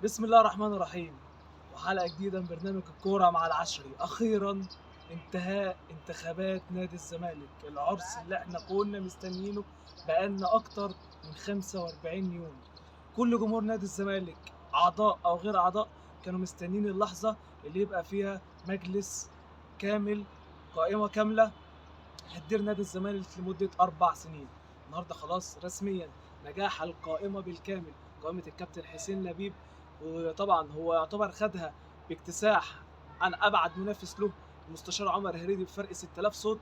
بسم الله الرحمن الرحيم، وحلقة جديدة من برنامج الكورة مع العشري. أخيرا انتهاء انتخابات نادي الزمالك، العرس اللي احنا كنا مستنيينه بقالنا أكتر من 45 يوم. كل جمهور نادي الزمالك أعضاء أو غير أعضاء كانوا مستنيين اللحظة اللي يبقى فيها مجلس كامل، قائمة كاملة هتدير نادي الزمالك لمدة 4 سنين. النهارده خلاص رسميا نجاح القائمة بالكامل، قائمة الكابتن حسين لبيب. وطبعا هو يعتبر خدها باكتساح عن أبعد منافس له المستشار عمر هريدي بفرق 6000 صوت.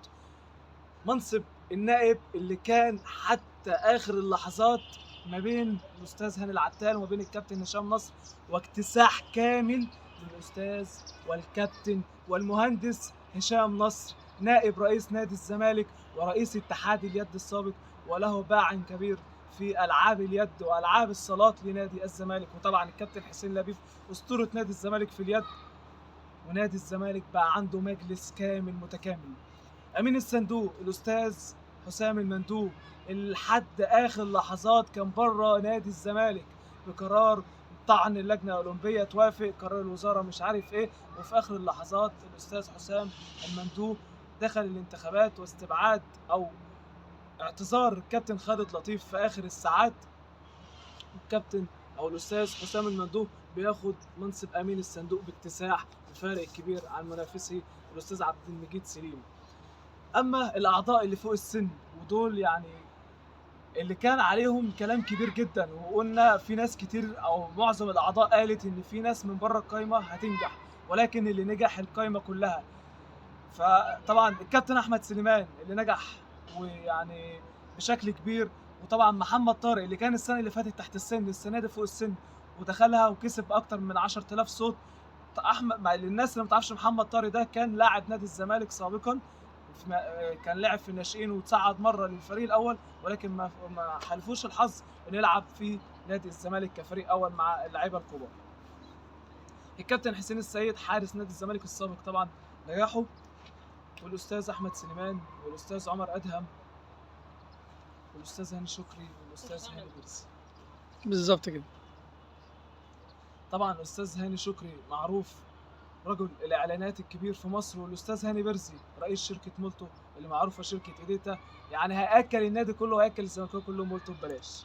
منصب النائب اللي كان حتى آخر اللحظات ما بين الأستاذ هاني العتال وما بين الكابتن هشام نصر، واكتساح كامل للأستاذ والكابتن والمهندس هشام نصر، نائب رئيس نادي الزمالك ورئيس اتحاد اليد السابق، وله باع كبير في ألعاب اليد وألعاب الصالات لنادي الزمالك. وطبعا الكابتن حسين لبيب أسطورة نادي الزمالك في اليد، ونادي الزمالك بقى عنده مجلس كامل متكامل. امين الصندوق الاستاذ حسام المندوب اللي لحد اخر لحظات كان بره نادي الزمالك بقرار طعن اللجنه الاولمبيه، توافق قرار الوزاره مش عارف ايه، وفي اخر اللحظات الاستاذ حسام المندوب دخل الانتخابات واستبعاد او اعتذار الكابتن خالد لطيف في اخر الساعات. الكابتن او الاستاذ حسام المندوب بياخد منصب امين الصندوق باكتساح بفارق كبير عن منافسه الاستاذ عبد المجيد سليم. اما الاعضاء اللي فوق السن ودول يعني اللي كان عليهم كلام كبير جدا، وقلنا في ناس كتير او معظم الاعضاء قالت ان في ناس من بره القايمه هتنجح، ولكن اللي نجح القايمه كلها. فطبعا الكابتن احمد سليمان اللي نجح ويعني بشكل كبير، وطبعا محمد طارق اللي كان السنه اللي فاتت تحت السن السنه دي فوق السن ودخلها وكسب اكتر من 10000 صوت. احمد مع الناس اللي ما تعرفش، محمد طارق ده كان لاعب نادي الزمالك سابقا، كان لاعب في الناشئين وتصعد مره للفريق الاول، ولكن ما حالفوش الحظ انه يلعب في نادي الزمالك كفريق اول مع اللعيبه الكبار. الكابتن حسين السيد حارس نادي الزمالك السابق طبعا نجاحه، والاستاذ احمد سليمان والاستاذ عمر ادهم والاستاذ هاني شكري والاستاذ هاني بيرسي. بالظبط كده. طبعا الاستاذ هاني شكري معروف رجل الاعلانات الكبير في مصر، والاستاذ هاني بيرسي رئيس شركه مولتو اللي معروفه شركه ايديتا، يعني هياكل النادي كله وهياكل الزمالك كله مولتو ببلاش.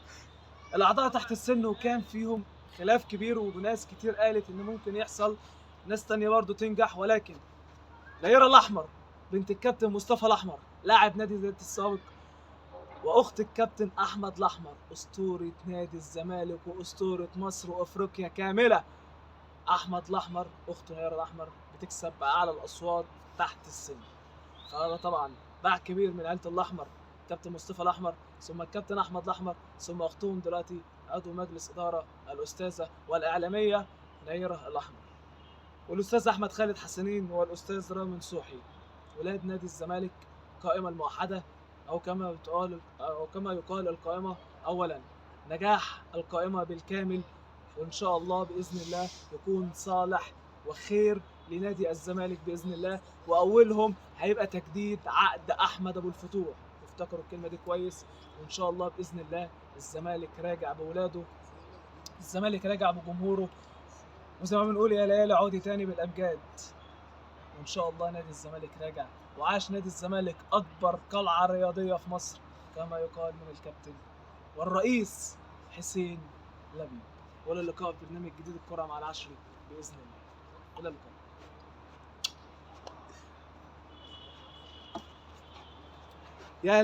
الاعضاء تحت السن وكان فيهم خلاف كبير، وناس كتير قالت ان ممكن يحصل ناس تانية برضه تنجح، ولكن نيرة الاحمر بنت الكابتن مصطفى الاحمر لاعب نادي الزمالك السابق، واخت الكابتن احمد الاحمر اسطوره نادي الزمالك واسطوره مصر وافريقيا كامله، احمد الاحمر اخته نيرة الاحمر بتكسب باعلى الاصوات تحت السن. فهذا طبعا باع كبير من عيله الاحمر، كابتن مصطفى الاحمر ثم الكابتن احمد الاحمر ثم اختهم دلوقتي عضو مجلس اداره الاستاذه والاعلاميه نيرة الاحمر، والاستاذ احمد خالد حسنين والاستاذ رامي نصوحي. ولاد نادي الزمالك قائمه الموحده، او كما يقال القائمه اولا. نجاح القائمه بالكامل، وان شاء الله باذن الله يكون صالح وخير لنادي الزمالك باذن الله، واولهم هيبقى تجديد عقد احمد ابو الفتوح. افتكروا الكلمه دي كويس، وان شاء الله باذن الله الزمالك راجع باولاده، الزمالك راجع بجمهوره، وزي ما بنقول يا ليالي عودي تاني بالامجاد. وان شاء الله نادي الزمالك راجع، وعاش نادي الزمالك اكبر قلعه رياضيه في مصر كما يقال من الكابتن والرئيس حسين لبيب. والى اللقاء في برنامج جديد الكره مع العشري باذن الله. الى اللقاء. يا